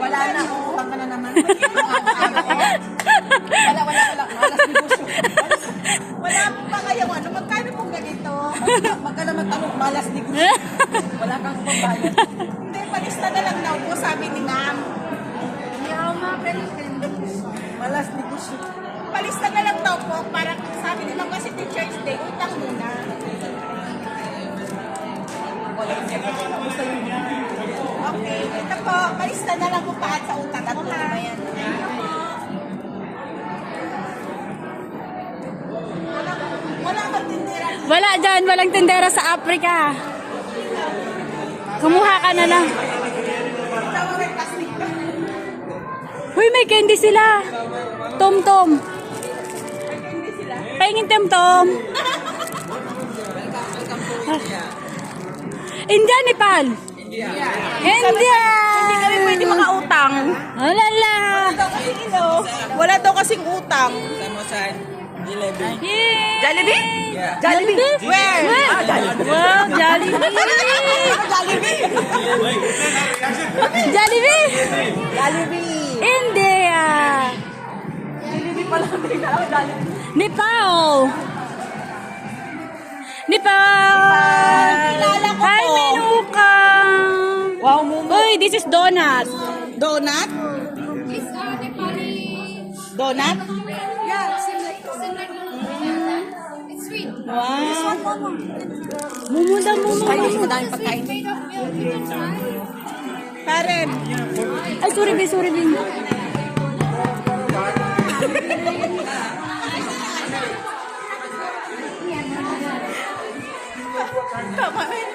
Wala na, utang ka na naman. Wala. Malas negosyo. Wala po pa kayo, ano, magkano pong ganito? Magkano magtanong, malas negosyo. Wala kang pambayad. Hindi, palista na lang daw po, sabi ni ma'am. Malas negosyo. Palista na lang daw po, para sabi ni ma'am kasi Teacher's Day, utang muna. Okay, ito po, palista na lang po paat sa utang. Tatlo na yan. Wala kang tindera. Wala dyan, walang tindera sa Africa. Kumuha ka na lang. Uy, may candy sila. Tom-tom. Pahingin tom-tom. India, Nepal. India. Hindi kami pwede makautang. Alala. Wala daw kasing utang. Jollibee? Jollibee? Where? Wow, Jollibee. Jollibee. Jollibee. India. Jollibee pala. Nepal. Nepal. Kilala ko Hi, po. Menuka. Wow, Mumu. Uy, this is donut. Donut? Donut? Yeah, similar it's sweet. Wow. Mumuda, mumuda. Madaming pagkain. Karen. Ay, sorry, be, sorry, be. Tama rin.